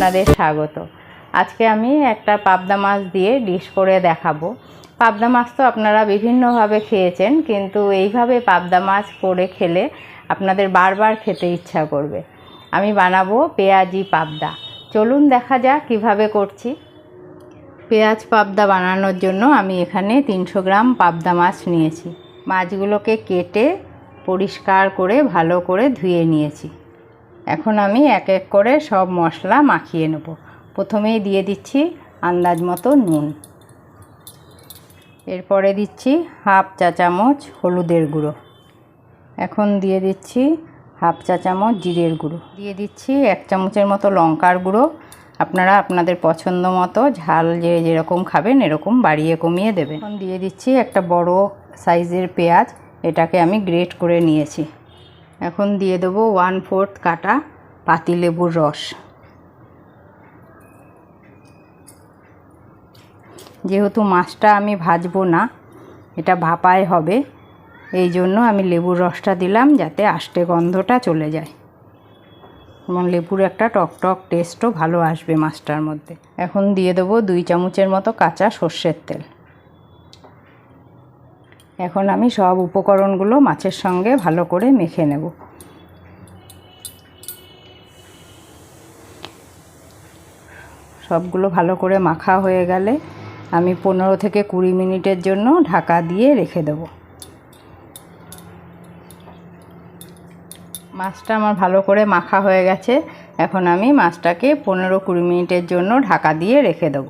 আপনাদের স্বাগত। আজকে আমি একটা পাবদা মাছ দিয়ে ডিশ করে দেখাবো। পাবদা মাছ তো আপনারা বিভিন্নভাবে খেয়েছেন, কিন্তু এইভাবে পাবদা মাছ করে খেলে আপনাদের বারবার খেতে ইচ্ছা করবে। আমি বানাবো পেঁয়াজি পাবদা। চলুন দেখা যাক কিভাবে করছি। পেঁয়াজ পাবদা বানানোর জন্য আমি এখানে 300 গ্রাম পাবদা মাছ নিয়েছি। মাছগুলোকে কেটে পরিষ্কার করে ভালো করে ধুয়ে নিয়েছি। এখন আমি এক এক করে সব মশলা মাখিয়ে নেব। প্রথমেই দিয়ে দিচ্ছি আন্দাজ মতো নুন, এরপরে দিচ্ছি হাফ চা চামচ হলুদের গুঁড়ো, এখন দিয়ে দিচ্ছি হাফ চা চামচ জিরের গুঁড়ো, দিয়ে দিচ্ছি 1 চামচের মতো লঙ্কার গুঁড়ো। আপনারা আপনাদের পছন্দ মতো ঝাল যেরকম খাবেন এরকম বাড়িয়ে কমিয়ে দেবেন। এখন দিয়ে দিচ্ছি একটা বড় সাইজের পেঁয়াজ, এটাকে আমি গ্রেট করে নিয়েছি। এখন দিয়ে দেবো 1/4 কাটা পাতিলেবুর রস। যেহেতু মাছটা আমি ভাজবো না, এটা ভাপায় হবে, এই জন্য আমি লেবুর রসটা দিলাম যাতে আষ্টে গন্ধটা চলে যায় এবং লেবুর একটা টকটক টেস্টও ভালো আসবে মাছটার মধ্যে। এখন দিয়ে দেবো 2 চামচের মতো কাঁচা সর্ষের তেল। এখন আমি সব উপকরণগুলো মাছের সঙ্গে ভালো করে মেখে নেব। সবগুলো ভালো করে মাখা হয়ে গেলে আমি 15 থেকে 20 মিনিটের জন্য ঢাকা দিয়ে রেখে দেব। মাছটা আমার ভালো করে মাখা হয়ে গেছে। এখন আমি মাছটাকে 15-20 মিনিটের জন্য ঢাকা দিয়ে রেখে দেব।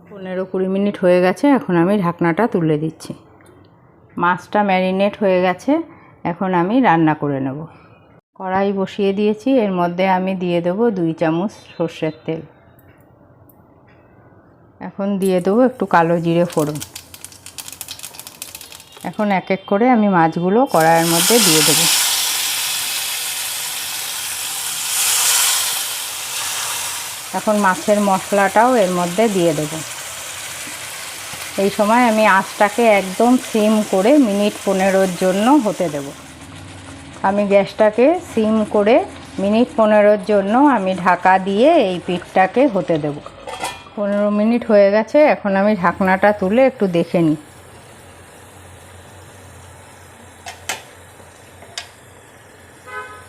15-20 মিনিট হয়ে গেছে, এখন আমি ঢাকনাটা তুলে দিচ্ছি। মাছটা ম্যারিনেট হয়ে গেছে, এখন আমি রান্না করে নেব। কড়াই বসিয়ে দিয়েছি, এর মধ্যে আমি দিয়ে দেব 2 চামচ সর্ষের তেল। এখন দিয়ে দেবো একটু কালো জিরে ফোড়ন। এখন এক এক করে আমি মাছগুলো কড়াইয়ের মধ্যে দিয়ে দেবো। এখন মাছের মশলাটাও এর মধ্যে দিয়ে দেবো। এই সময় আমি আঁচটাকে একদম সিম করে মিনিট 15-র জন্য হতে দেব। আমি গ্যাসটাকে সিম করে মিনিট 15-র জন্য আমি ঢাকা দিয়ে এই পিঠটাকে হতে দেব। 15 মিনিট হয়ে গেছে, এখন আমি ঢাকনাটা তুলে একটু দেখে নিই।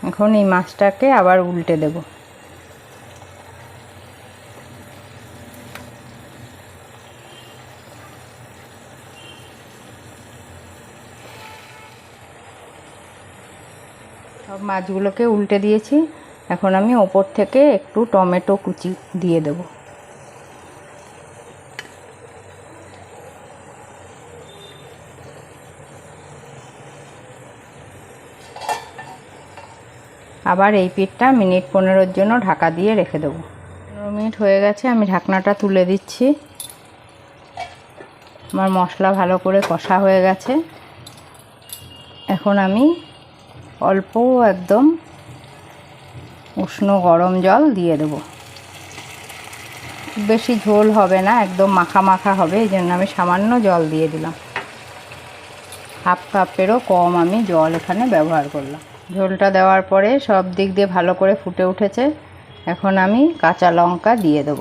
এখন এই মাছটাকে আবার উল্টে দেব। সব মাছগুলোকে উল্টে দিয়েছি। এখন আমি ওপর থেকে একটু টমেটো কুচি দিয়ে দেব। আবার এই পিঠটা মিনিট 15-র জন্য ঢাকা দিয়ে রেখে দেবো। 15 মিনিট হয়ে গেছে, আমি ঢাকনাটা তুলে দিচ্ছি। আমার মশলা ভালো করে কষা হয়ে গেছে। এখন আমি অল্প একদম উষ্ণ গরম জল দিয়ে দেব। বেশি ঝোল হবে না, একদম মাখা মাখা হবে, এই জন্য আমি সামান্য জল দিয়ে দিলাম। হাফ কাপেরও কম আমি জল এখানে ব্যবহার করলাম। ঝোলটা দেওয়ার পরে সব দিক দিয়ে ভালো করে ফুটে উঠেছে। এখন আমি কাঁচা লঙ্কা দিয়ে দেব।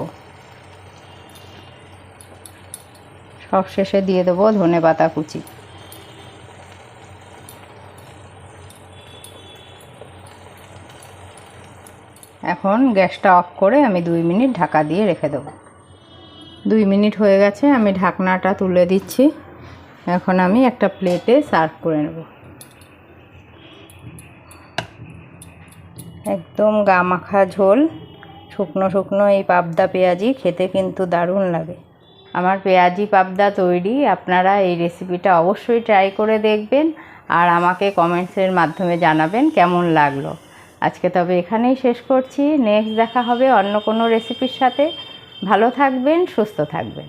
সব শেষে দিয়ে দেবো ধনেপাতা কুচি। এখন গ্যাসটা অফ করে আমি 2 মিনিট ঢাকা দিয়ে রেখে দেবো। 2 মিনিট হয়ে গেছে, আমি ঢাকনাটা তুলে দিচ্ছি। এখন আমি একটা প্লেটে সার্ভ করে নেব। একদম গা মাখা ঝোল, শুকনো শুকনো এই পাবদা পেঁয়াজি খেতে কিন্তু দারুণ লাগে। আমার পেঁয়াজি পাবদা তৈরি। আপনারা এই রেসিপিটা অবশ্যই ট্রাই করে দেখবেন আর আমাকে কমেন্টসের মাধ্যমে জানাবেন কেমন লাগলো। আজকে তবে এখানেই শেষ করছি। নেক্সট দেখা হবে অন্য কোনো রেসিপির সাথে। ভালো থাকবেন, সুস্থ থাকবেন।